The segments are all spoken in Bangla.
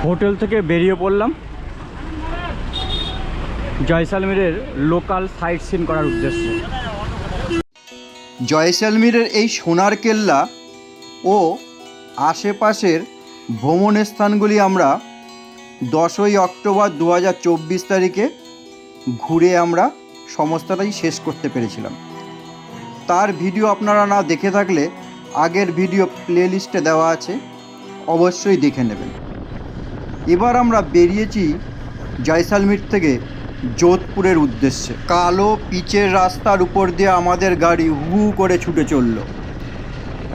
হোটেল থেকে বেরিয়ে পড়লাম জয়সালমীরের লোকাল সাইট সিন করার উদ্দেশ্যে। জয়সালমীরের এই সোনার কেল্লা ও আশেপাশের ভ্রমণ স্থানগুলি আমরা 10ই অক্টোবর 2024 তারিখে ঘুরে আমরা সমস্তটাই শেষ করতে পেরেছিলাম। তার ভিডিও আপনারা না দেখে থাকলে আগের ভিডিও প্লেলিস্টে দেওয়া আছে, অবশ্যই দেখে নেবেন। এবার আমরা বেরিয়েছি জয়সালমীর থেকে যোধপুরের উদ্দেশ্যে। কালো পিচের রাস্তার উপর দিয়ে আমাদের গাড়ি হু করে ছুটে চলল।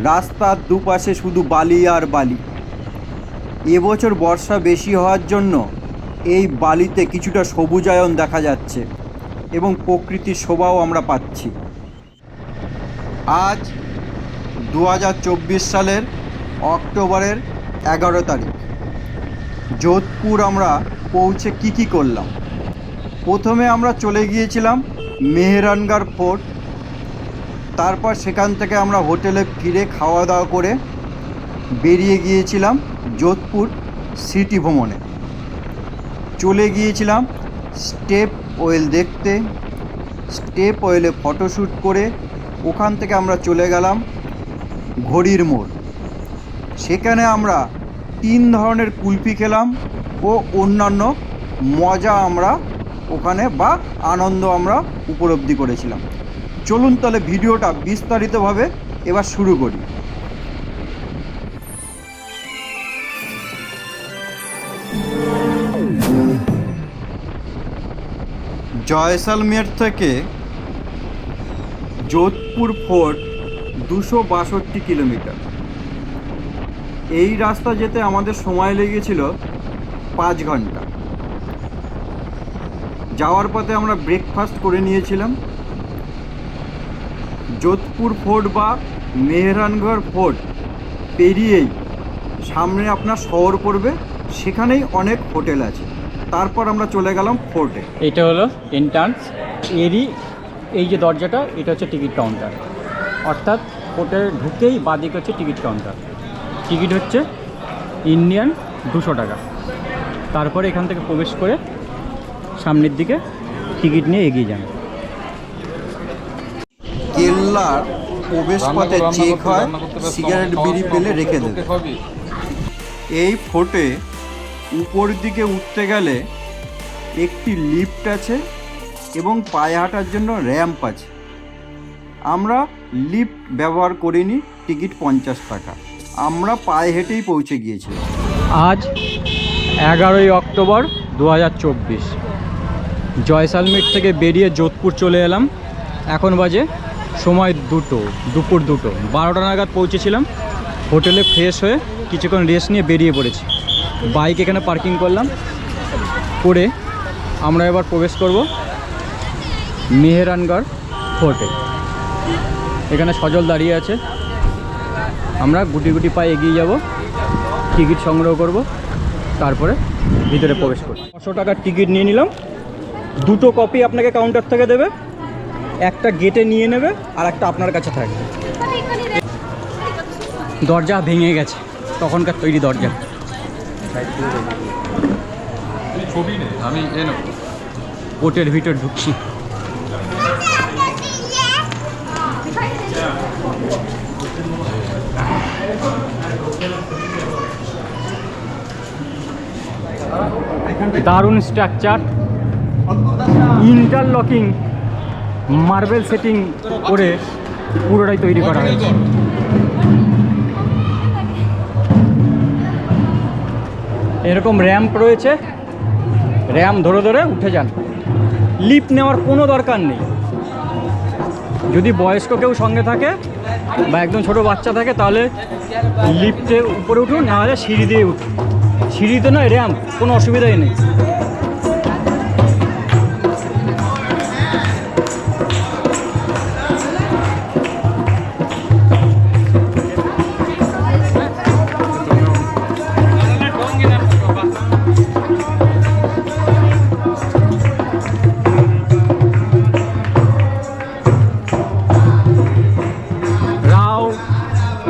রাস্তার দুপাশে শুধু বালি আর বালি। এবছর বর্ষা বেশি হওয়ার জন্য এই বালিতে কিছুটা সবুজায়ন দেখা যাচ্ছে এবং প্রকৃতির শোভাও আমরা পাচ্ছি। আজ 2024 সালের অক্টোবরের 11 তারিখ। যোধপুর আমরা পৌঁছে কী করলাম? প্রথমে আমরা চলে গিয়েছিলাম মেহরানগড় ফোর্ট। তারপর সেখান থেকে আমরা হোটেলে ফিরে খাওয়া দাওয়া করে বেরিয়ে গিয়েছিলাম যোধপুর সিটি ভ্রমণে। চলে গিয়েছিলাম স্টেপ ওয়েল দেখতে। স্টেপ ওয়েলে ফটোশ্যুট করে ওখান থেকে আমরা চলে গেলাম ঘড়ির মোড়। সেখানে আমরা 3 ধরনের কুলফি খেলাম ও অন্যান্য মজা আমরা ওখানে বা আনন্দ আমরা উপলব্ধি করেছিলাম। চলুন তাহলে ভিডিওটা বিস্তারিতভাবে এবার শুরু করি। জয়সালমের থেকে যোধপুর ফোর্ট 262 কিলোমিটার। এই রাস্তা যেতে আমাদের সময় লেগেছিল 5 ঘন্টা। যাওয়ার পথে আমরা ব্রেকফাস্ট করে নিয়েছিলাম। যোধপুর ফোর্ট বা মেহরানগড় ফোর্ট পেরিয়েই সামনে আপনার শহর পড়বে, সেখানেই অনেক হোটেল আছে। তারপর আমরা চলে গেলাম ফোর্টে। এটা হলো এন্ট্রান্স। এই যে দরজাটা, এটা হচ্ছে টিকিট কাউন্টার। অর্থাৎ হোটেলে ঢুকেই বাদিকে হচ্ছে টিকিট কাউন্টার। টিকিট হচ্ছে ইন্ডিয়ান 200 টাকা। তারপরে এখান থেকে প্রবেশ করে সামনের দিকে টিকিট নিয়ে এগিয়ে যান। কেল্লার প্রবেশ পথে চেক হয়, সিগারেট বিড়ি পেলে রেখে দেবে। এই ফোর্টে উপর দিকে উঠতে গেলে একটি লিফট আছে এবং পায়ে হাঁটার জন্য র্যাম্প আছে। আমরা লিফট ব্যবহার করিনি, টিকিট 50 টাকা। আমরা পায়ে হেঁটেই পৌঁছে গিয়েছিলাম। আজ 11ই অক্টোবর 2024। জয়সালমীর থেকে বেরিয়ে যোধপুর চলে এলাম। এখন বাজে সময় দুপুর 2। 12টা নাগাদ পৌঁছেছিলাম। হোটেলে ফ্রেশ হয়ে কিছুক্ষণ রেস্ট নিয়ে বেরিয়ে পড়েছি। বাইক এখানে পার্কিং করলাম। করে আমরা এবার প্রবেশ করব মেহরানগড় ফোর্টে। এখানে সজল দাঁড়িয়ে আছে। আমরা গুটি গুটি পায়ে এগিয়ে যাব, টিকিট সংগ্রহ করব, তারপরে ভিতরে প্রবেশ করব। 500 টাকার টিকিট নিয়ে নিলাম। 2টো কপি আপনাকে কাউন্টার থেকে দেবে, একটা গেটে নিয়ে নেবে আর একটা আপনার কাছে থাকবে। দরজা ভেঙে গেছে, তখনকার তৈরি দরজা। আমি কোর্টের ভিতর ঢুকছি। দারুণ স্ট্রাকচার, ইন্টারলকিং মার্বেল সেটিং করে পুরোটাই তৈরি করা হয়েছে। এরকম র্যাম্প রয়েছে, র্যাম্প ধরে ধরে উঠে যান। লিফট নেওয়ার কোনো দরকার নেই। যদি বয়স্ক কেউ সঙ্গে থাকে বা একদম ছোট বাচ্চা থাকে তাহলে লিফটে উপরে উঠুন, নাহলে সিঁড়ি দিয়ে উঠুন। সিঁড়িতে নয়, র্যাম্প, কোনো অসুবিধাই নেই।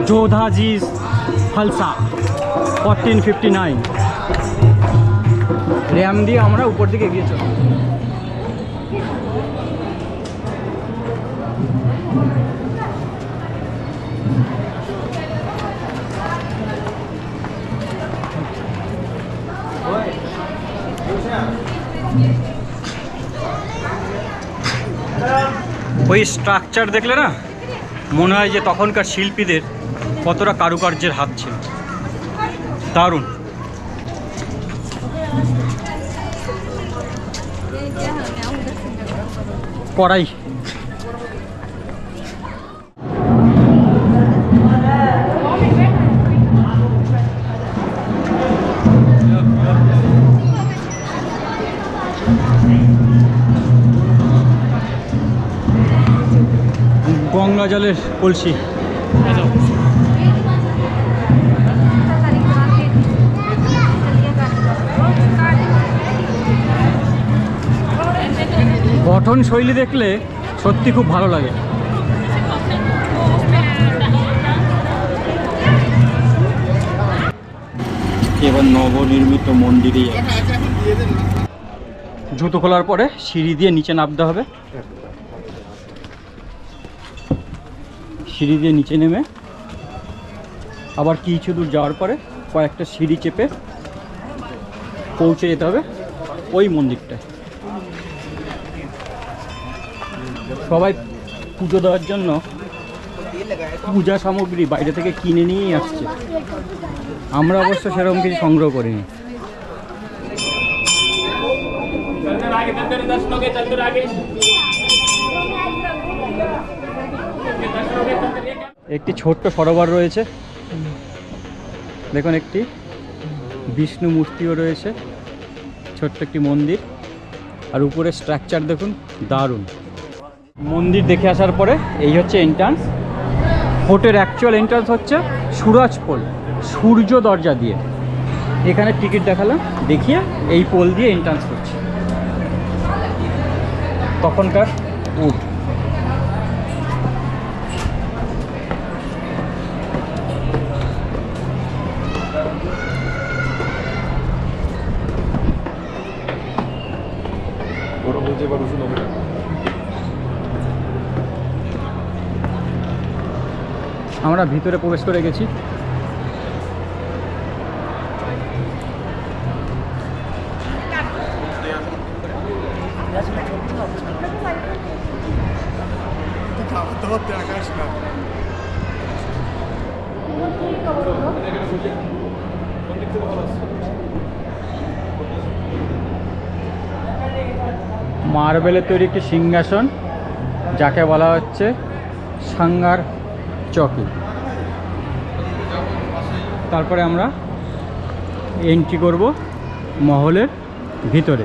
जोधाजीज फलसा 1459। র্যাম দিয়ে আমরা উপর দিকে এগিয়ে চলি। ওই স্ট্রাকচার দেখলে না মনে হয় যে তখনকার শিল্পীদের কতটা কারুকার্যের হাত ছিল, দারুণ। কড়াই, গঙ্গা জলের কলসি, গঠন শৈলী দেখলে সত্যি খুব ভালো লাগে। এবার নবনির্মিত মন্দিরে জুতো খোলার পরে সিঁড়ি দিয়ে নিচে নামতে হবে। সিঁড়ি দিয়ে নিচে নেমে আবার কিছু দূর যাওয়ার পরে কয়েকটা সিঁড়ি চেপে পৌঁছে যেতে হবে ওই মন্দিরটায়। সবাই পুজো দেওয়ার জন্য পূজা সামগ্রী বাইরে থেকে কিনে নিয়েই আসছে, আমরা অবশ্য সেরকম কিছু সংগ্রহ করিনি। একটি ছোট্ট সরোবর রয়েছে, দেখুন একটি বিষ্ণু মূর্তিও রয়েছে, ছোট্ট একটি মন্দির, আর উপরে স্ট্রাকচার দেখুন, দারুণ। মন্দির দেখে আসার পরে এই হচ্ছে এন্ট্রান্স। ফোর্টের অ্যাকচুয়াল এন্ট্রান্স হচ্ছে সুরজ পোল, সূর্য দরজা দিয়ে। এখানে টিকিট দেখালাম, দেখিয়ে এই পোল দিয়ে এন্ট্রান্স করছে। তখনকার উড, আমরা ভিতরে প্রবেশ করে গেছি। মার্বেলের তৈরি একটি সিংহাসন, যাকে বলা হচ্ছে সাঙ্গার চকি। তারপরে আমরা এন্ট্রি করব মহলের ভিতরে।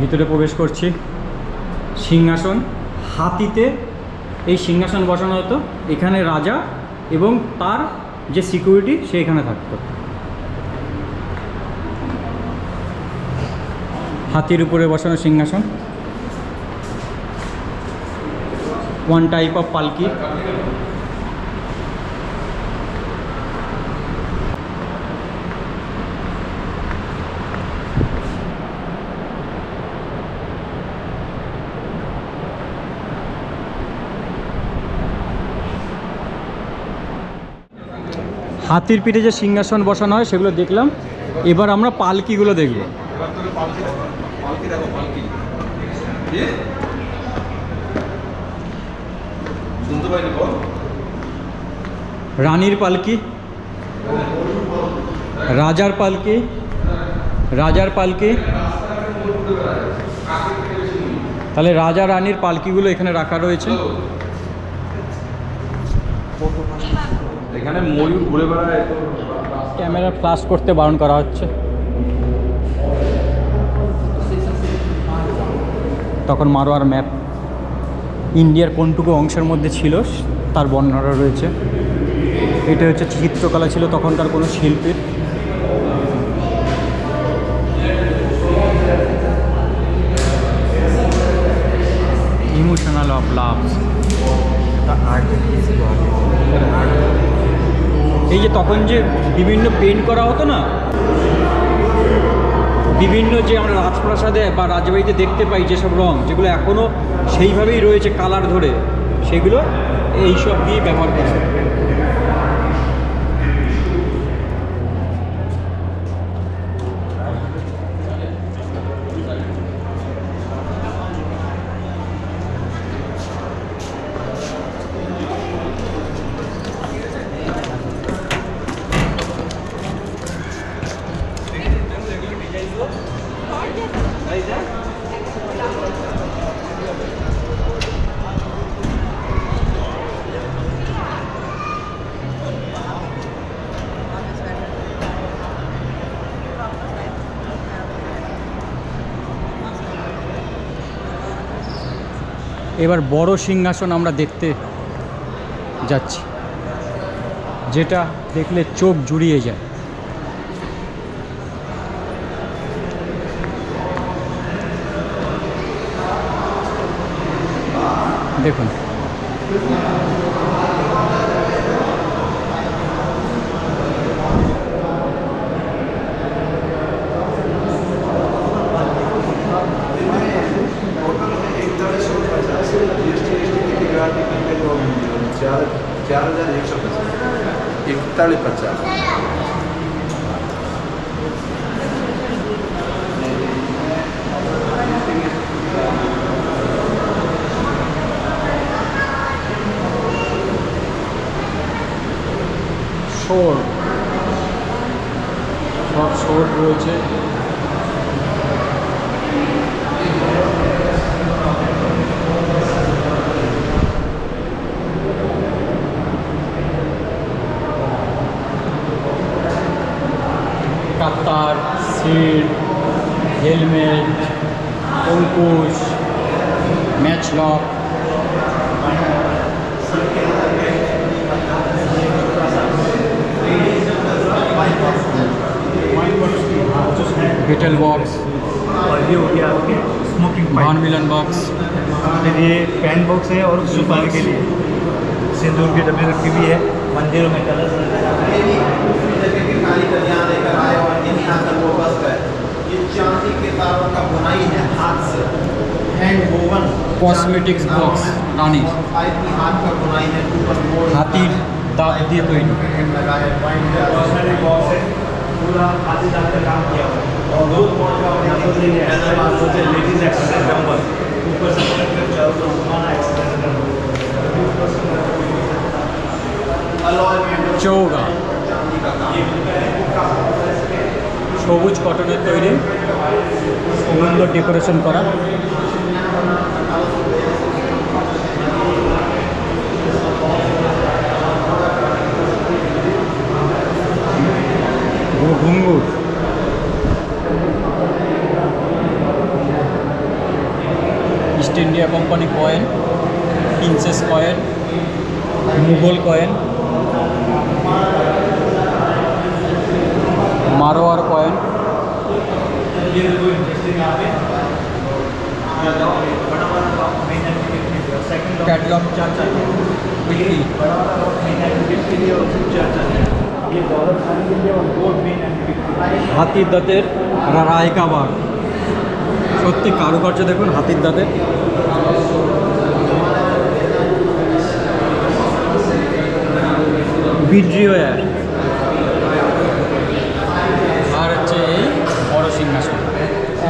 ভিতরে প্রবেশ করছি। সিংহাসন, হাতিতে এই সিংহাসন বসানো হতো। এখানে রাজা এবং তার যে সিকিউরিটি সে এখানে থাকতো। হাতির উপরে বসানো সিংহাসন, ওয়ান টাইপ অফ পালকি। হাতির পিঠে যে সিংহাসন বসানো হয় সেগুলো দেখলাম। এবার আমরা পালকিগুলো দেখব। রানীর পালকি, রাজার পালকি, রাজার পালকি। তাহলে রাজা রানীর পালকিগুলো এখানে রাখা রয়েছে। এখানে ময়ূর ঘুরে বেড়ায়, ক্যামেরা ফ্লাশ করতে বারণ করা হচ্ছে। তখন মারোয়ার ম্যাপ, ইন্ডিয়ার কোনটুকু অংশের মধ্যে ছিল তার বর্ণনা রয়েছে। এটা হচ্ছে চিত্রকলা ছিল তখনকার কোনো শিল্পীর। এই যে তখন যে বিভিন্ন পেন্ট করা হতো না, বিভিন্ন যে আমরা রাজপ্রাসাদে বা রাজবাড়িতে দেখতে পাই যেসব রং, যেগুলো এখনও সেইভাবেই রয়েছে কালার ধরে, সেগুলো এইসব দিয়ে ব্যবহার করা হয়। এবার বড় সিংহাসন আমরা দেখতে যাচ্ছি, যেটা দেখলে চোখ জুড়িয়ে যায়। দেখুন, इकतालीस 50 শোর, সব শোর রয়েছে। কাতার, সিট, হেলমেট, অঙ্কুশ, ম্যাচলক, बेटल बॉक्स, और ये हो गया आपके स्मोकिंग भान पाइप। मिलन बॉक्स, फिर ये पेन बॉक्स है और सुपारी के लिए सिंदूर की डब्बी रखी हुई है। मंदिरों में कलश ये चांदी के तारों का बुनाई है हाथ से, हैंड वोवन कॉस्मेटिक्स बॉक्स रानी पाइप की हाथ का बुनाई है, ऊपर मोड़ हाथीर दांत दिए तैरी। लगा है कॉस्मेटिक बॉक्स है, पूरा हाथी दांत का काम किया हुआ है। और दो लेडीज एक्सरसाइज डंबल ऊपर से चारों तरफ घुमाना एक्सरसाइज চৌগা সবুজ কটনের তৈরি, সুন্দর ডেকোরেশন করা। ঘুঙ্গুর, East India company coin, princess coin, Mughal coin, Marwar coin, catalogue बिक्री, হাতির দাঁতের রায়কা বাঘ, সত্যি কারুকার্য দেখুন হাতির দাঁতের। বিড্রিওয়ার আর হচ্ছে এই বড় সিংহাসন।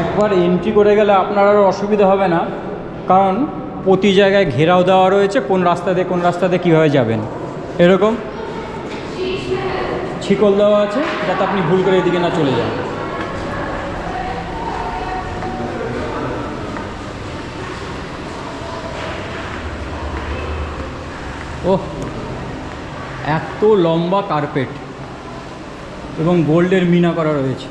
একবার এন্ট্রি করে গেলে আপনার আর অসুবিধা হবে না, কারণ প্রতি জায়গায় ঘেরাও দেওয়া রয়েছে, কোন রাস্তা দিয়ে কোন রাস্তা দিয়ে কীভাবে যাবেন। এরকম শিকল দেওয়া আছে যাতে আপনি ভুল করে এদিকে না চলে যান। ওহ, এত লম্বা কার্পেট এবং গোল্ডের মিনা করা রয়েছে।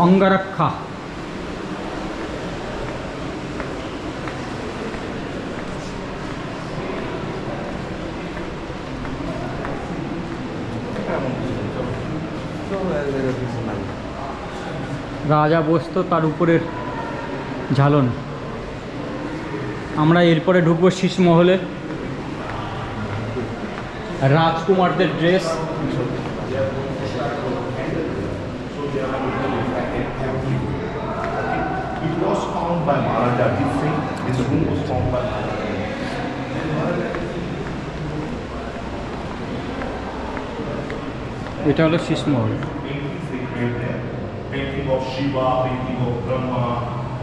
অঙ্গরক্ষা, রাজা বসতো তার উপরের ঝালন। আমরা এরপরে ঢুকবো শীষমহলে। রাজকুমারদের dress, It was found by Maharaja Ajit Singh. This room was found by Maharaja. এটা হলো Sheeshmahal. Paintings they create there. Painting of Shiva, painting of Brahma,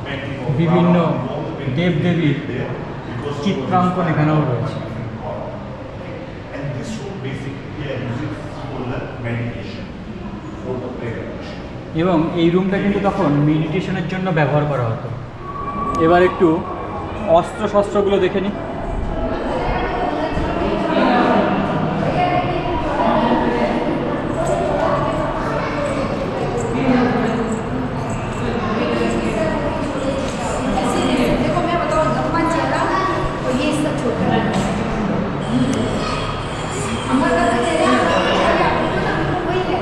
painting of বিভিন্ন Rama, all the paintings দেবদেবীর there because চিত্রাঙ্কন এখানেও রয়েছে। and this room basically they are using for the meditation, for the prayer. এবং এই রুমটা কিন্তু তখন মেডিটেশনের জন্য ব্যবহার করা হতো। এবার একটু অস্ত্র শস্ত্রগুলো দেখে নিই। देखो मैं बताऊँ गप्पा चेहरा और ये इसका छोटा है हमारा चेहरा वही है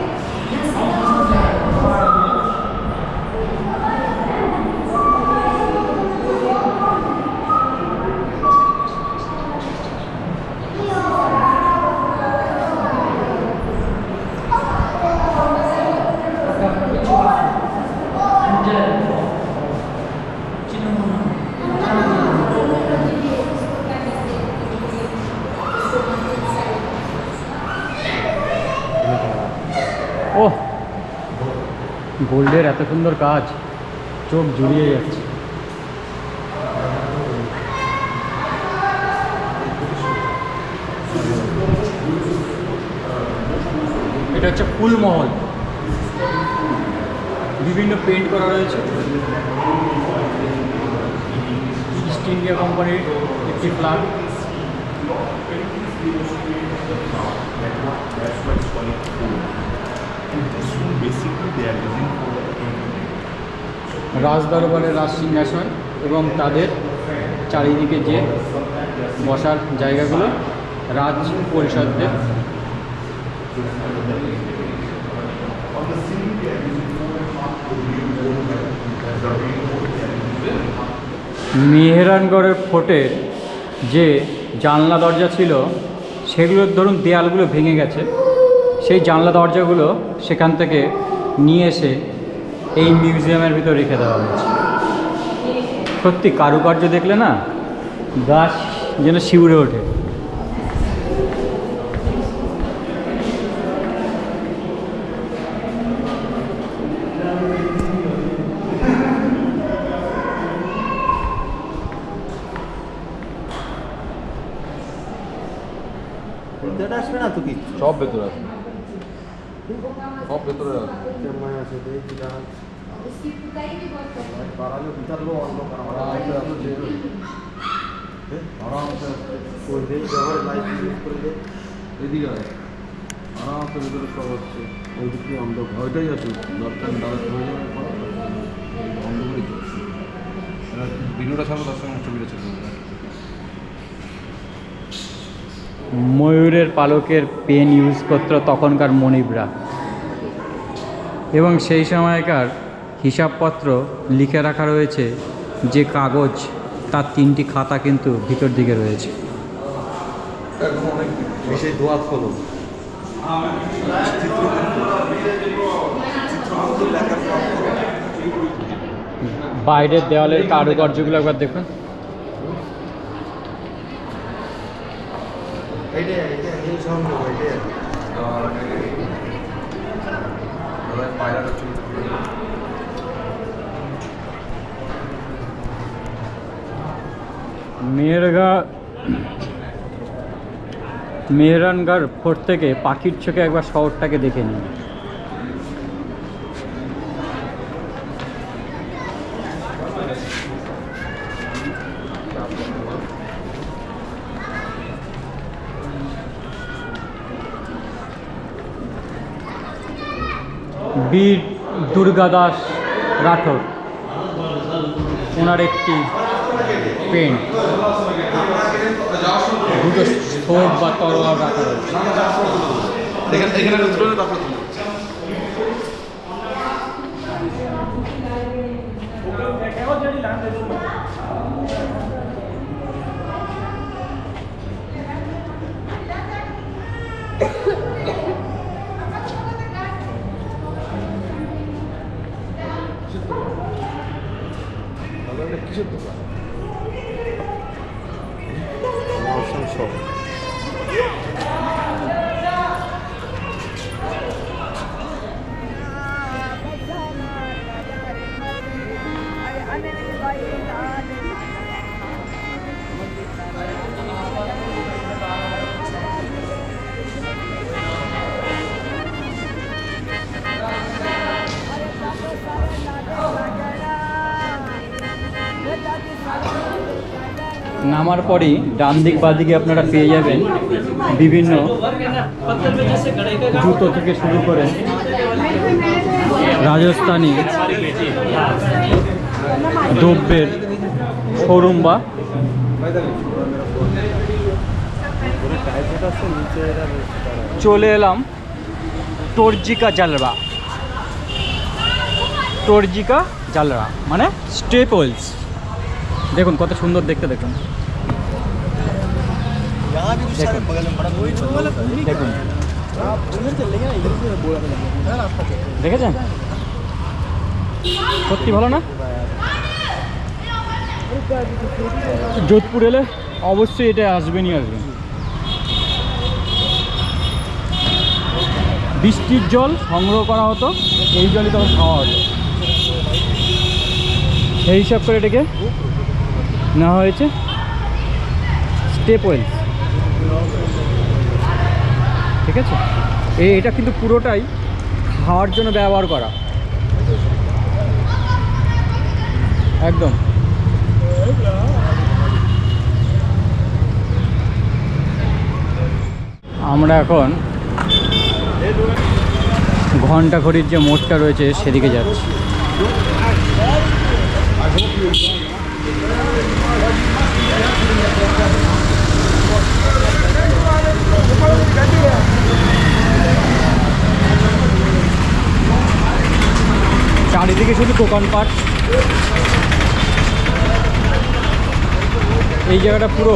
ও, গোল্ডের এত সুন্দর কাজ, চোখ জুড়িয়ে যাচ্ছে। এটা হচ্ছে ফুলমহল, বিভিন্ন পেন্ট করা রয়েছে। ইস্ট ইন্ডিয়া কোম্পানির একটি flag. That's why it's called food. And this room basically they are using for the painting. রাজদরবারের রাজ সিংহাসন এবং তাদের চারিদিকে যে বসার জায়গাগুলো রাজ পরিষদদের। On the ceiling they are using মেহেরানগড়ের ফোর্টের যে জানলা দরজা ছিল সেগুলোর ধরুন দেয়ালগুলো ভেঙে গেছে, সেই জানলা দরজাগুলো সেখান থেকে নিয়ে এসে এই মিউজিয়ামের ভিতর রেখে দেওয়া হয়েছে। সত্যি কারুকার্য দেখলে না গাছ যেন শিউরে ওঠে। ভিতরে আসবে না তো কি সব ভেতরে আছে, সব ভেতরে আছে। কেমন আছে দেখি জানান उसकी पुताई भी बहुत करता है বাড়ালো ভিতরলো অন্ধকার আমার আরামসে আছে, আরামসে ওই দিন ব্যবহার লাইট ইউজ করে দে এদিকে আছে, আরামসে ভেতরে সব হচ্ছে। ওই দিক দিয়ে অন্ধকার, ওইটাই আছে দরকার ডাইরেক্ট হয়ে যাবে পর অন্ধকারই চলছে। ভিডিওটা ছাড়ো, তার সঙ্গে ছবিটা চলে যাবে। ময়ূরের পালকের পেন ইউজ করতো তখনকার মনিবরা, এবং সেই সময়কার হিসাবপত্র লিখে রাখা রয়েছে যে কাগজ, তার 3টি খাতা কিন্তু ভিতর দিকে রয়েছে। একদম অনেক বিশেষ দোয়া হলো। বাইরের দেওয়ালের কারুকার্যগুলো একবার দেখুন। এইটা এইটা নীল সংযোগ এইটা পায়রাটা চলে মেহরানগড় ফোর্ট থেকে পাখির চোখে একবার শহরটাকে দেখে নিন। বীর দুর্গাদাস রাঠোর, ওনার একটি পেন, দুটো ছোট বা তরোয়াল রাখা রয়েছে। এখানে তুলে তারপর কিসের দোকান? নামার পরেই ডান দিক বাঁ দিকে আপনারা পেয়ে যাবেন বিভিন্ন জুতো থেকে শুরু করে রাজস্থানি দ্রব্যের শোরুম বা চলে এলাম টর্জিকা জালরা। টর্জিকা জালরা মানে স্টেপলস। দেখুন কত সুন্দর দেখতে, দেখুন দেখুন দেখেছেন, সত্যি ভালো না? যোধপুর এলে অবশ্যই এটা আসবেনই আসবেন। বৃষ্টির জল সংগ্রহ করা হতো, এই জলই তখন খাওয়া হতো। সেই হিসাব করে এটাকে নেওয়া হয়েছে স্টেপ ওয়েলস। ঠিক আছে, এটা কিন্তু পুরোটাই খাওয়ার জন্য ব্যবহার করা একদম। আমরা এখন ঘন্টা ঘড়ির যে মোড়টা রয়েছে সেদিকে যাচ্ছি। চারিদিকে শুধু দোকানপাট। এই জায়গাটা পুরো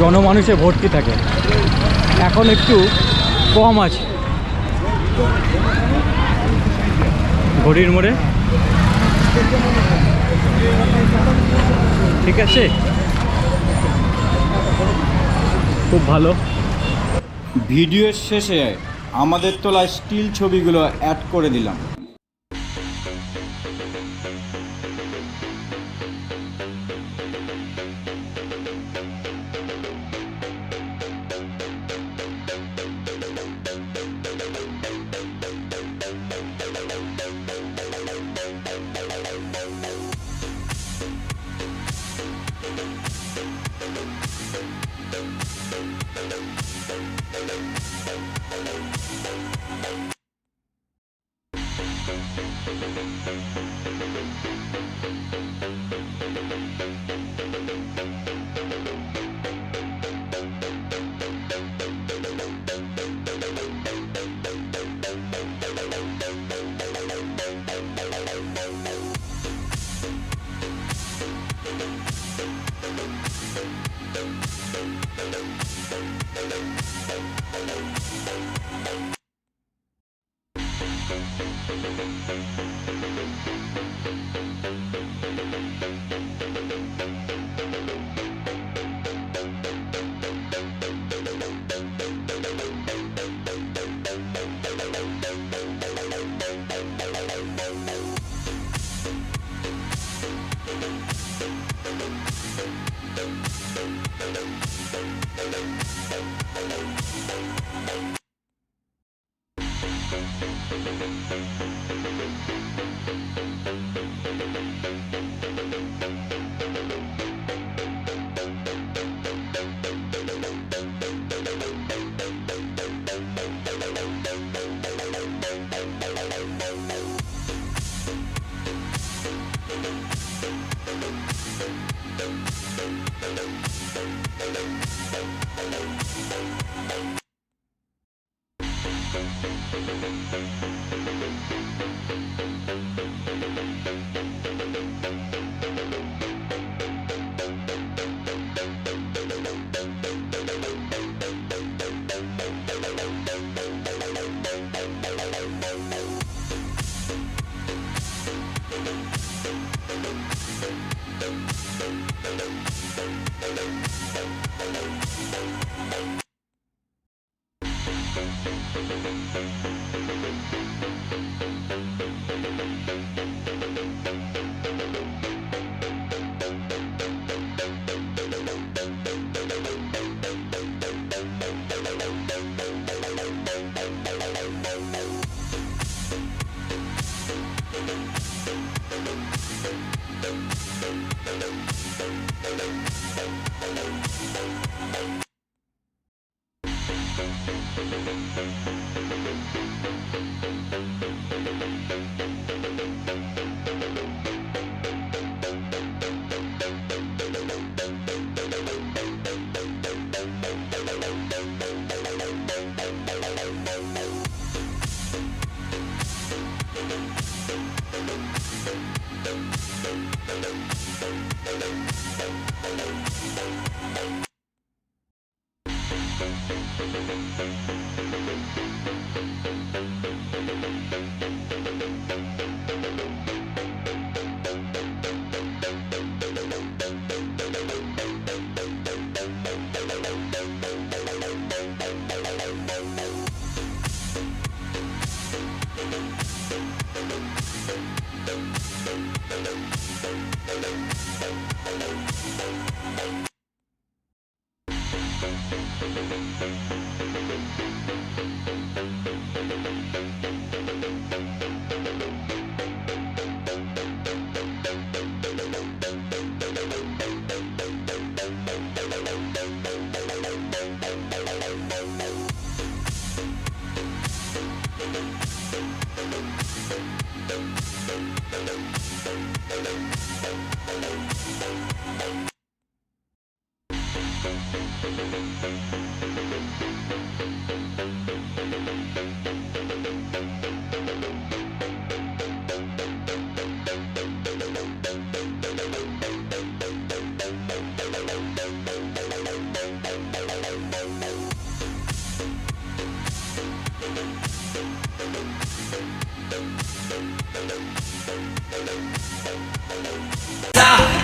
জনমানুষে ভর্তি থাকে, এখন একটু কম আছে। ঘড়ির মোড়ে ঠিক আছে, খুব ভালো। ভিডিওর শেষে আমাদের তোলা স্টিল ছবিগুলো অ্যাড করে দিলাম।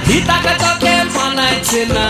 হিতাকে তোকে মানাইছে না